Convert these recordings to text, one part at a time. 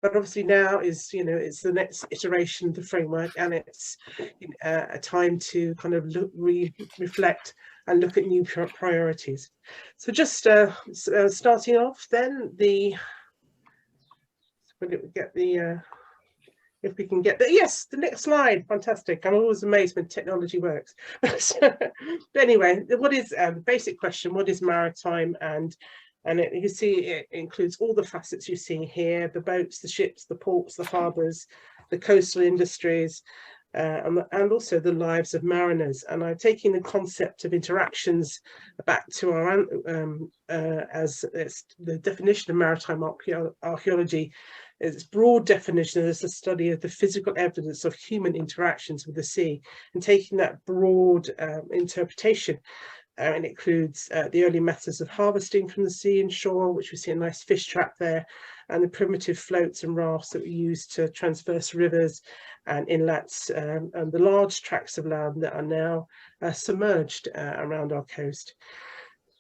But obviously now is, it's the next iteration of the framework, and it's a time to kind of reflect and look at new priorities. So just starting off, then when we get the if we can get the, yes, the next slide, fantastic. I'm always amazed when technology works. But anyway, what is the basic question? What is maritime? And you can see it includes all the facets you see here: the boats, the ships, the ports, the harbours, the coastal industries, and also the lives of mariners. And I'm taking the concept of interactions back to our as it's the definition of maritime archaeology. Its broad definition is the study of the physical evidence of human interactions with the sea, and taking that broad interpretation, and it includes the early methods of harvesting from the sea and shore, which we see a nice fish trap there, and the primitive floats and rafts that we used to traverse rivers and inlets, and the large tracts of land that are now submerged around our coast.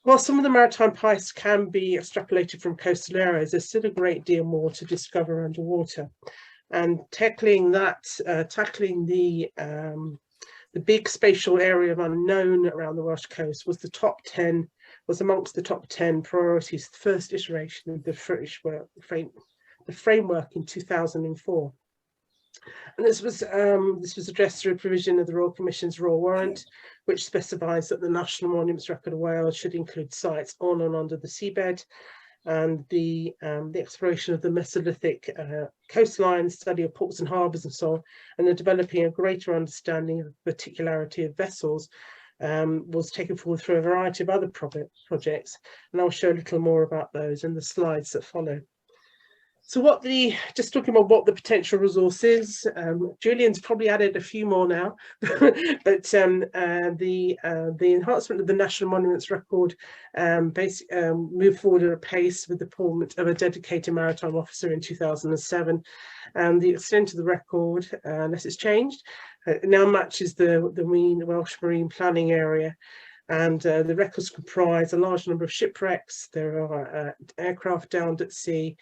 While some of the maritime pipes can be extrapolated from coastal areas, there's still a great deal more to discover underwater. And tackling the big spatial area of unknown around the Welsh coast was amongst the top 10 priorities, the first iteration of the framework in 2004. And this was addressed through a provision of the Royal Commission's Royal Warrant, which specifies that the National Monuments Record of Wales should include sites on and under the seabed, and the exploration of the Mesolithic coastline, study of ports and harbours and so on, and the developing a greater understanding of the particularity of vessels was taken forward through a variety of other projects, and I'll show a little more about those in the slides that follow. So just talking about what the potential resource is, Julian's probably added a few more now, but the enhancement of the National Monuments Record moved forward at a pace with the appointment of a dedicated maritime officer in 2007, and the extent of the record, unless it's changed, now matches the Welsh Marine Planning Area. And the records comprise a large number of shipwrecks. There are aircraft downed at sea,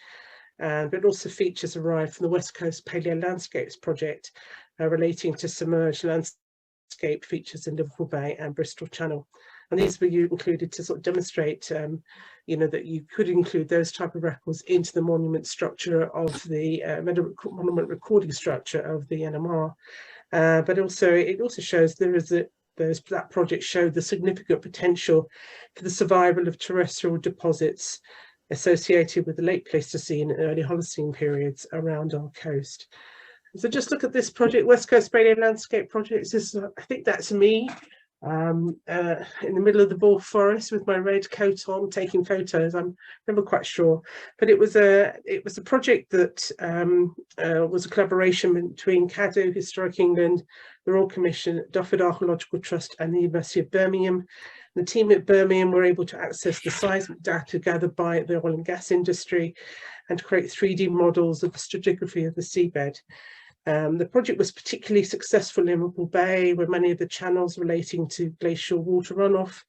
but it also features arrived from the West Coast Paleo Landscapes project relating to submerged landscape features in Liverpool Bay and Bristol Channel. And these were included to sort of demonstrate, that you could include those type of records into the monument structure of the monument recording structure of the NMR. But it also shows that project showed the significant potential for the survival of terrestrial deposits associated with the late Pleistocene and early Holocene periods around our coast. So just look at this project, West Coast Paleo Landscape Project. I think that's me in the middle of the Bull Forest with my red coat on, taking photos. I'm never quite sure, but it was a project that was a collaboration between Cadw, Historic England, the Royal Commission, Duffield Archaeological Trust, and the University of Birmingham. The team at Birmingham were able to access the seismic data gathered by the oil and gas industry and to create 3D models of the stratigraphy of the seabed. The project was particularly successful in Liverpool Bay, where many of the channels relating to glacial water runoff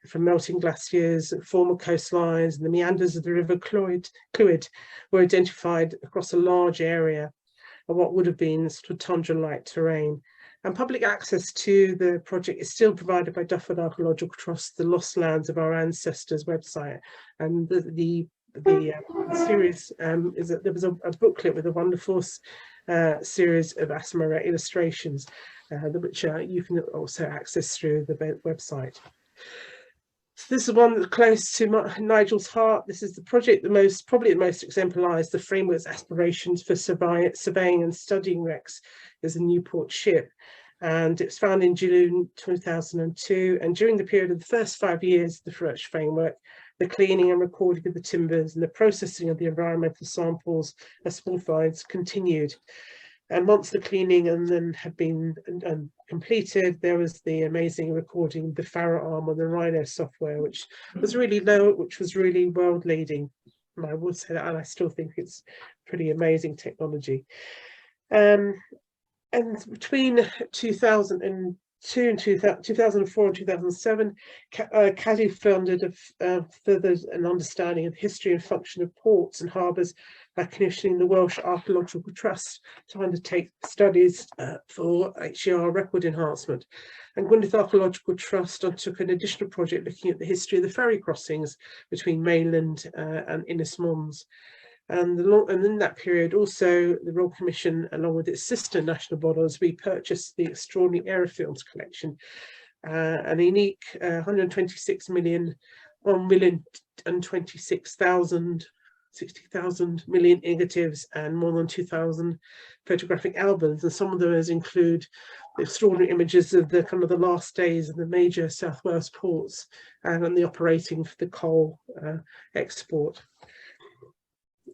from melting glaciers, former coastlines, and the meanders of the River Clwyd were identified across a large area of what would have been sort of tundra-like terrain. And public access to the project is still provided by Duffield Archaeological Trust, the Lost Lands of Our Ancestors website. And the series is that there was a booklet with a wonderful series of Asmara illustrations, which you can also access through the website. So this is one that's close to Nigel's heart. This is the project that probably the most exemplifies the framework's aspirations for surveying and studying wrecks as a Newport ship. And it was found in June 2002. And during the period of the first 5 years of the French framework, the cleaning and recording of the timbers and the processing of the environmental samples as small finds continued. And once the cleaning and then had been completed, there was the amazing recording of the Farrow arm on the Rhino software, which was really world leading. And I would say that, and I still think it's pretty amazing technology. And between 2002 and 2004 and 2007, Cadw funded further an understanding of the history and function of ports and harbours commissioning the Welsh Archaeological Trust to undertake studies for HER record enhancement. And Gwynedd Archaeological Trust undertook an additional project looking at the history of the ferry crossings between mainland and Ynys Mons. And in that period, also, the Royal Commission, along with its sister national bodies, we purchased the extraordinary aerofilms collection, a unique 126 million, 60,000 million negatives and more than 2,000 photographic albums. And some of those include extraordinary images of the kind of the last days of the major South Wales ports and the operating for the coal export.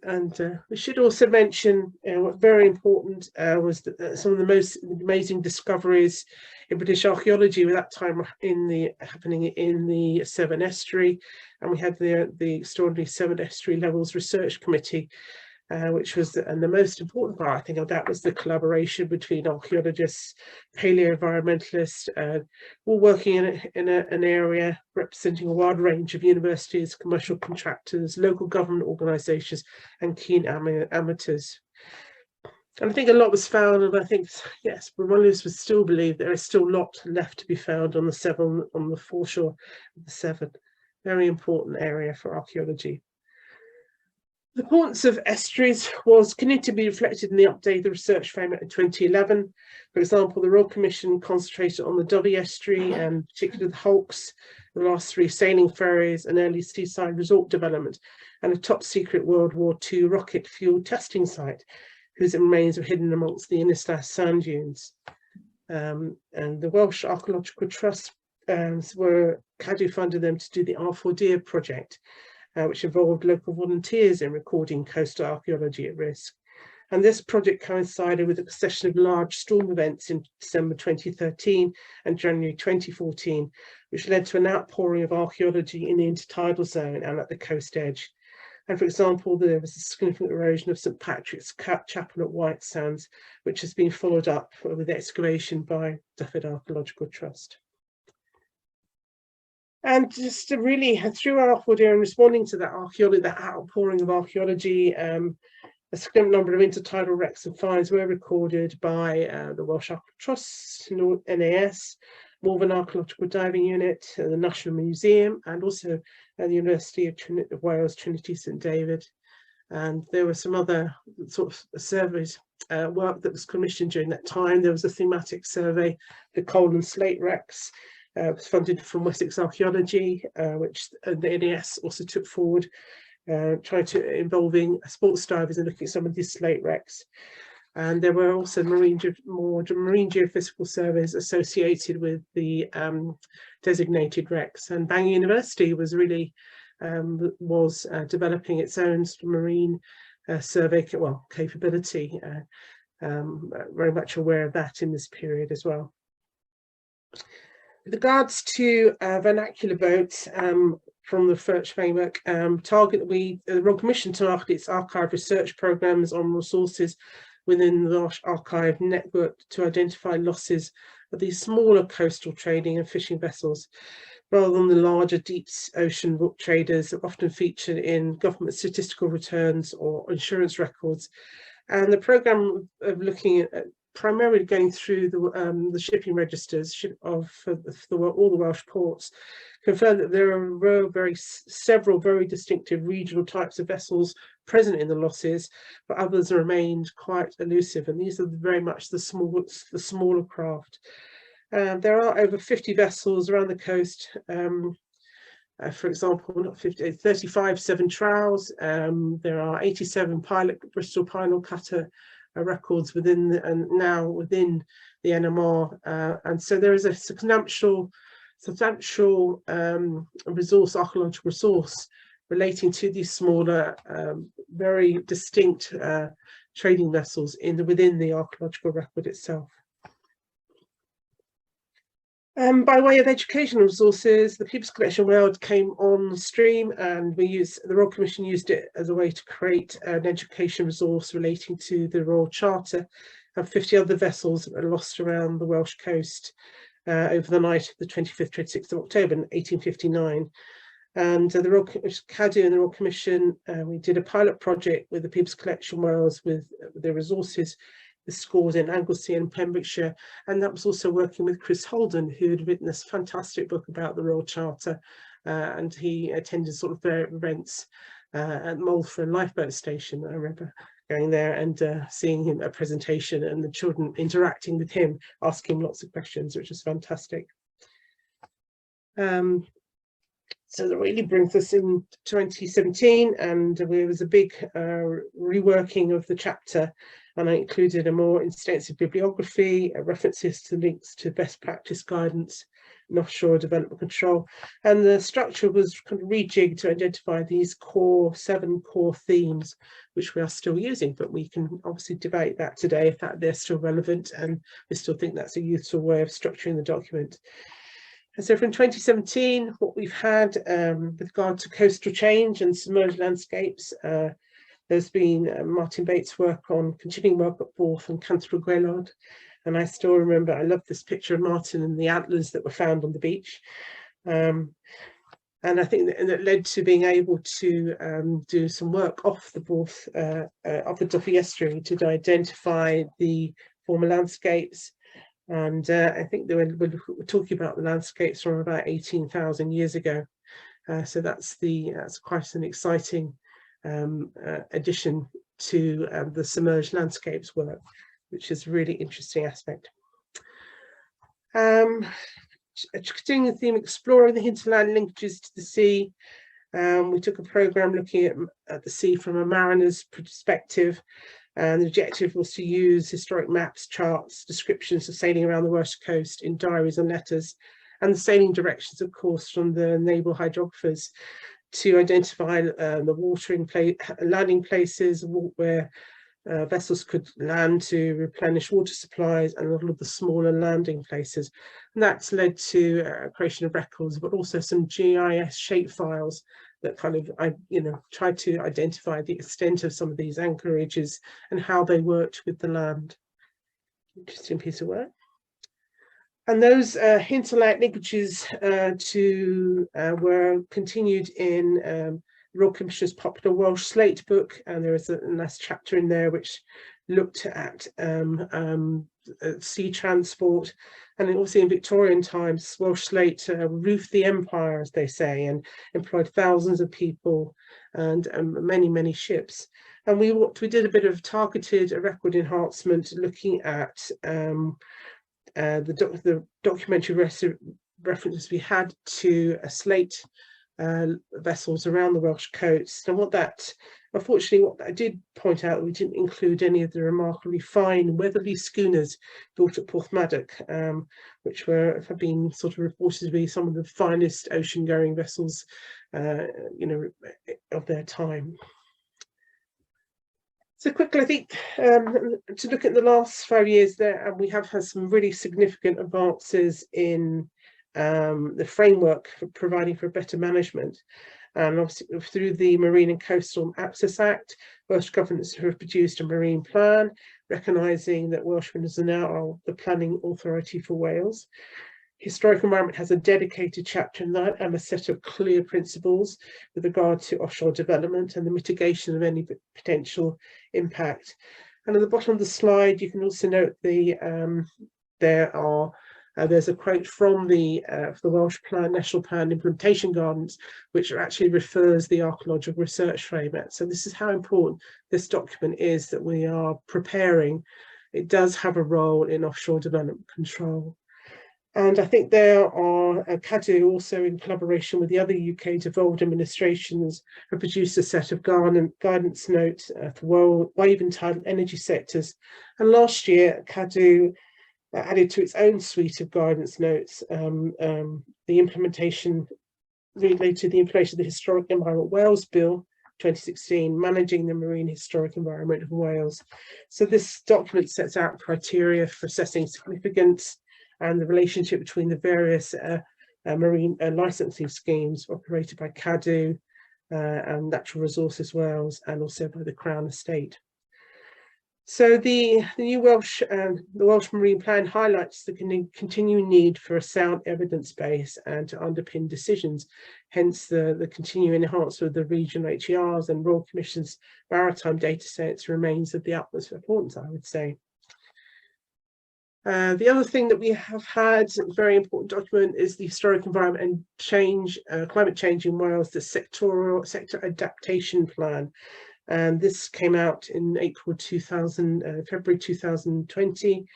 And we should also mention what's very important was that, some of the most amazing discoveries in British archaeology were that time happening in the Severn Estuary, and we had the extraordinary Severn Estuary Levels Research Committee, which was and the most important part, I think, of that was the collaboration between archaeologists, paleo-environmentalists, all working in an area representing a wide range of universities, commercial contractors, local government organisations, and keen amateurs. And I think a lot was found, and I think, yes, Bromelius would still believe there is still a lot left to be found on the foreshore of the Severn. Very important area for archaeology. The importance of estuaries was continued to be reflected in the update of the research framework in 2011. For example, the Royal Commission concentrated on the Dovey Estuary and particularly the hulks, the last 3 sailing ferries, and early seaside resort development, and a top secret World War II rocket fuel testing site, whose remains were hidden amongst the Innislas sand dunes. And the Welsh Archaeological Trust Cadw funded them to do the R4D project, which involved local volunteers in recording coastal archaeology at risk. And this project coincided with a succession of large storm events in December 2013 and January 2014, which led to an outpouring of archaeology in the intertidal zone and at the coast edge. And for example, there was a significant erosion of St Patrick's Chapel at White Sands, which has been followed up with excavation by Dyfed Archaeological Trust. And just to really, through our R4D and responding to that outpouring of archaeology, a significant number of intertidal wrecks and finds were recorded by the Welsh Archaeological Trust, NAS, Malvern Archaeological Diving Unit, the National Museum, and also the University of Wales, Trinity St David. And there were some other sort of surveys, work that was commissioned during that time. There was a thematic survey, the coal and slate wrecks, was funded from Wessex Archaeology, which the NAS also took forward, trying to involving sports divers and looking at some of these slate wrecks. And there were also marine geophysical surveys associated with the designated wrecks. And Bangor University was really developing its own marine survey capability. Very much aware of that in this period as well. With regards to vernacular boats from the research framework, the Royal Commission targeted its archive research programmes on resources within the archive network to identify losses of these smaller coastal trading and fishing vessels, rather than the larger deep ocean book traders that often featured in government statistical returns or insurance records. And the programme of looking at primarily going through the shipping registers of all the Welsh ports, confirmed that there are several very distinctive regional types of vessels present in the losses, but others remained quite elusive, and these are very much the smaller craft. There are over 50 vessels around the coast. For example, 35 Severn Trowels. There are 87 Bristol Pinal Cutter records within the NMR, and so there is a substantial archaeological resource relating to these smaller, very distinct trading vessels within the archaeological record itself. By way of educational resources, the People's Collection World came on stream, and the Royal Commission used it as a way to create an education resource relating to the Royal Charter and 50 other vessels that were lost around the Welsh coast over the night of the 25th, 26th of October 1859. And the Royal CADU and the Royal Commission, we did a pilot project with the People's Collection Wales with the resources, the schools in Anglesey and Pembrokeshire, and that was also working with Chris Holden, who had written this fantastic book about the Royal Charter, and he attended sort of their events at Malford Lifeboat Station. I remember going there and seeing him a presentation and the children interacting with him, asking lots of questions, which was fantastic. So that really brings us in 2017, and there was a big reworking of the chapter, and I included a more extensive bibliography, references to links to best practice guidance in offshore development control, and the structure was kind of rejigged to identify these 7 core themes, which we are still using, but we can obviously debate that today if they're still relevant, and we still think that's a useful way of structuring the document. And so from 2017, what we've had with regard to coastal change and submerged landscapes, there's been Martin Bates' work on continuing work at Borth and Canterbury Gweilod. And I still remember, I love this picture of Martin and the antlers that were found on the beach. And I think that led to being able to do some work off the Borth, off the Duffy Estuary, to identify the former landscapes. And I think we're talking about the landscapes from about 18,000 years ago. So that's quite an exciting addition to the submerged landscapes work, which is a really interesting aspect. Continuing the theme, exploring the hinterland linkages to the sea. We took a programme looking at the sea from a mariner's perspective. And the objective was to use historic maps, charts, descriptions of sailing around the Welsh coast in diaries and letters, and the sailing directions, of course, from the naval hydrographers to identify the landing places where vessels could land to replenish water supplies, and a lot of the smaller landing places. And that's led to creation of records, but also some GIS shapefiles that kind of, tried to identify the extent of some of these anchorages and how they worked with the land. Interesting piece of work. And those hinterland linkages were continued in the Royal Commission's popular Welsh Slate book, and there is a nice chapter in there which looked at sea transport. And also in Victorian times, Welsh Slate roofed the empire, as they say, and employed thousands of people and many, many ships. And we did a bit of targeted record enhancement, looking at the documentary references we had to slate vessels around the Welsh coast. And unfortunately, what I did point out, we didn't include any of the remarkably fine weatherly schooners built at Porthmadog, which have been sort of reported to be some of the finest ocean-going vessels, of their time. So quickly, I think, to look at the last 5 years there, and we have had some really significant advances in the framework for providing for better management. And obviously through the Marine and Coastal Access Act, Welsh governments have produced a marine plan, recognising that Welshmen are now the planning authority for Wales. Historic Environment has a dedicated chapter in that and a set of clear principles with regard to offshore development and the mitigation of any potential impact. And at the bottom of the slide, you can also note there's a quote from the Welsh National Plan Implementation Guidance, which actually refers the archaeological research framework. So this is how important this document is that we are preparing. It does have a role in offshore development control. And I think there are CADU, also in collaboration with the other UK devolved administrations, have produced a set of guidance notes for wave and tidal energy sectors. And last year, CADU added to its own suite of guidance notes the implementation related to the implementation of the Historic Environment Wales Bill 2016, managing the marine historic environment of Wales. So this document sets out criteria for assessing significance and the relationship between the various marine licensing schemes operated by CADU and Natural Resources Wales, and also by the Crown Estate. So the new the Welsh Marine Plan highlights the continuing need for a sound evidence base and to underpin decisions. Hence the continuing enhancement of the regional HERs and Royal Commission's maritime data sets remains of the utmost importance, I would say. The other thing that we have had, a very important document, is the Historic Environment and Climate Change in Wales, the Sector Adaptation Plan. And this came out in February 2020,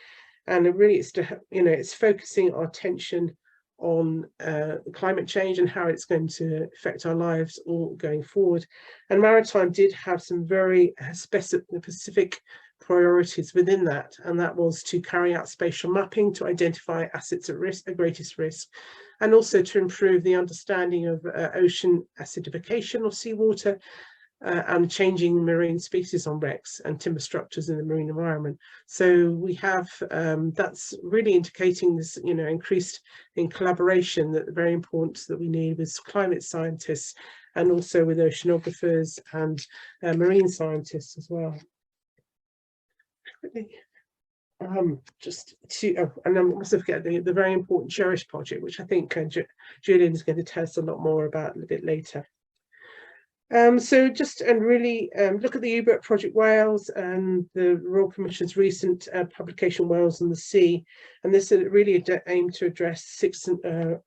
and it really is it's focusing our attention on climate change and how it's going to affect our lives all going forward. And Maritime did have some very specific priorities within that, and that was to carry out spatial mapping to identify assets at greatest risk, and also to improve the understanding of ocean acidification or seawater, and changing marine species on wrecks and timber structures in the marine environment. So we have that's really indicating this, increased in collaboration, that very important that we need with climate scientists and also with oceanographers and marine scientists as well. And I must forget the very important Cherish project, which I think Julian is going to tell us a lot more about a little bit later. So just really look at the U-boat Project Wales and the Royal Commission's recent publication Wales and the Sea, and this is really aimed to address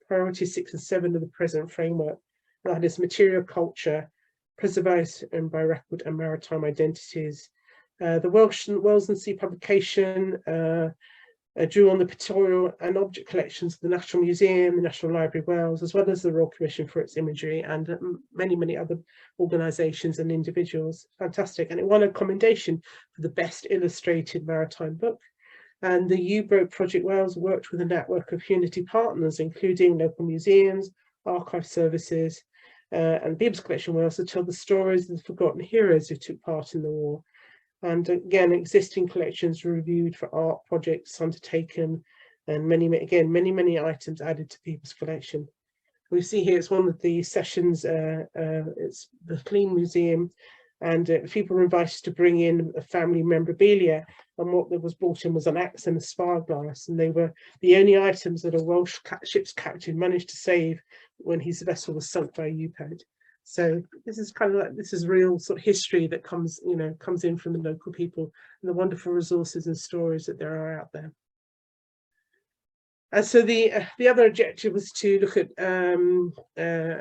priorities 6 and 7 of the present framework. That is material culture, preservation by record, and maritime identities. The Wales and Sea publication drew on the pictorial and object collections of the National Museum, the National Library of Wales, as well as the Royal Commission for its imagery, and many other organisations and individuals. Fantastic. And it won a commendation for the best illustrated maritime book. And the U-boat Project Wales worked with a network of Unity partners, including local museums, archive services, and Bibbs Collection Wales, to tell the stories of the forgotten heroes who took part in the war. And again, existing collections were reviewed for art projects undertaken, and many items added to people's collection. We see here it's one of the sessions, it's the Clean Museum, and people were invited to bring in a family memorabilia, and what was brought in was an axe and a spyglass, and they were the only items that a Welsh ship's captain managed to save when his vessel was sunk by a U-boat. So this is kind of like, this is real sort of history that comes in from the local people, and the wonderful resources and stories that there are out there. And so the other objective was to look at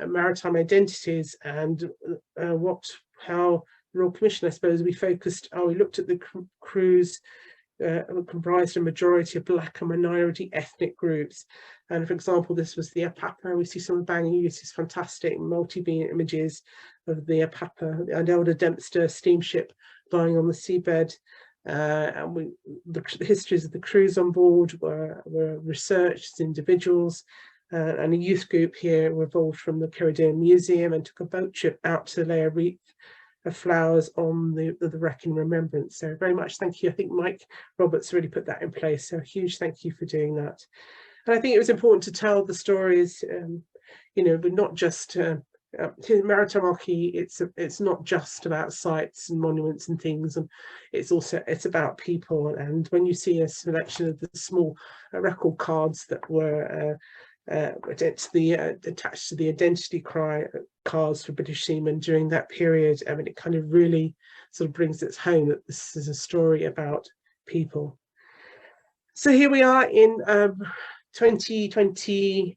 maritime identities and how the Royal Commission, I suppose, we looked at the crews comprised a majority of Black and minority ethnic groups. And for example, this was the Apapa. We see some of Bangor uses fantastic multi-beam images of the Apapa, an elder Dempster steamship lying on the seabed. And the histories of the crews on board were researched as individuals, and a youth group here were evolved from the Ceredigion Museum and took a boat trip out to lay a wreath of flowers on the wreck in remembrance. So very much thank you. I think Mike Roberts really put that in place. So a huge thank you for doing that. And I think it was important to tell the stories, but not just maritime archaeology. It's not just about sites and monuments and things, and it's about people. And when you see a selection of the small record cards that were attached to the identity cards for British seamen during that period, I mean, it kind of really sort of brings it home that this is a story about people. So here we are in 2022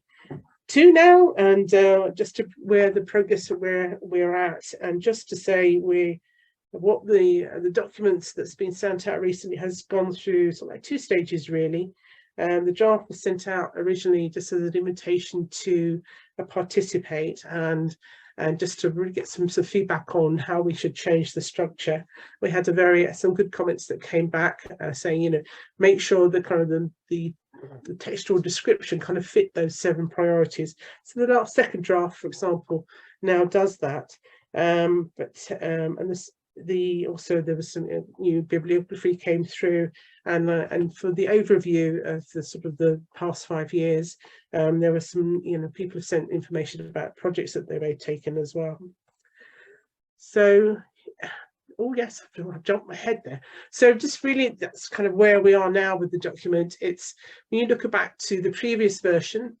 now, and just to where the progress of where we're at, and just to say what the documents that's been sent out recently has gone through sort of like 2 stages really. The draft was sent out originally just as an invitation to participate and just to really get some sort of feedback on how we should change the structure. We had some good comments that came back saying, make sure the kind of the textual description kind of fit those 7 priorities. So the second draft, for example, now does that. Also there was some new bibliography came through, and for the overview of the sort of the past 5 years, there were some people have sent information about projects that they've taken as well. So oh yes, I've jumped my head there. So just really, that's kind of where we are now with the document. It's when you look back to the previous version,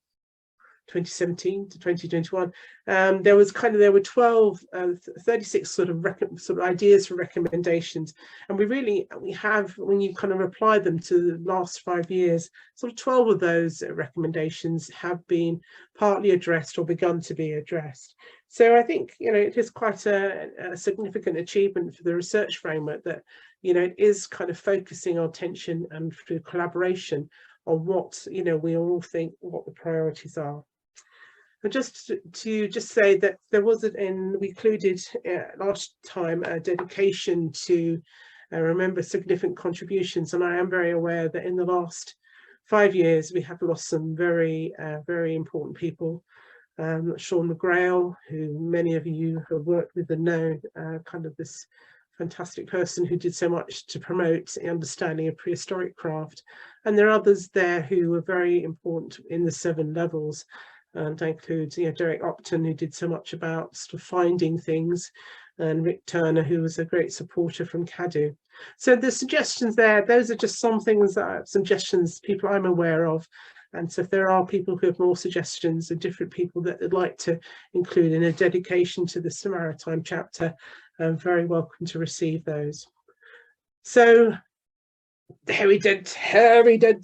2017 to 2021, there were 36 sort of ideas for recommendations, and we have, when you kind of apply them to the last 5 years, sort of 12 of those recommendations have been partly addressed or begun to be addressed. So I think, it is quite a significant achievement for the research framework that, it is kind of focusing our attention and through collaboration on what, we all think what the priorities are. But just to say that we included last time a dedication to remember significant contributions, and I am very aware that in the last 5 years we have lost some very important people. Sean McGrail, who many of you have worked with and know, kind of this fantastic person who did so much to promote the understanding of prehistoric craft, and there are others there who were very important in the 7 levels. And that includes Derek Upton, who did so much about sort of finding things, and Rick Turner, who was a great supporter from CADU. So the suggestions there, those are just some things suggestions people I'm aware of. And so if there are people who have more suggestions and different people that they'd like to include in a dedication to the Maritime chapter, I'm very welcome to receive those. So very dead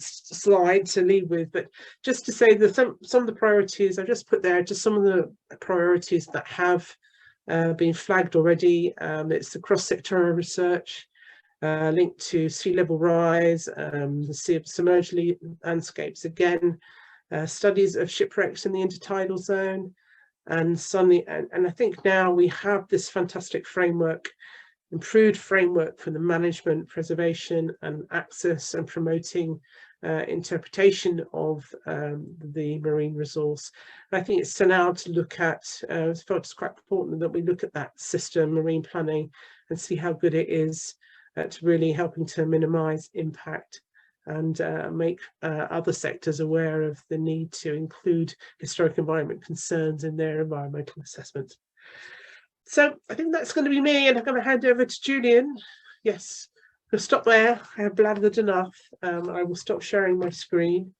slide to leave with, but just to say that some of the priorities I've just put there, just some of the priorities that have been flagged already. It's the cross-sectoral research linked to sea level rise, the submerged landscapes again, studies of shipwrecks in the intertidal zone, and I think now we have this fantastic framework, improved framework for the management, preservation and access and promoting interpretation of the marine resource. I think it's now to look at, I felt it's quite important that we look at that system, marine planning, and see how good it is at really helping to minimise impact and make other sectors aware of the need to include historic environment concerns in their environmental assessments. So I think that's going to be me, and I'm going to hand over to Julian. Yes, I'll stop there. I have blathered enough. I will stop sharing my screen.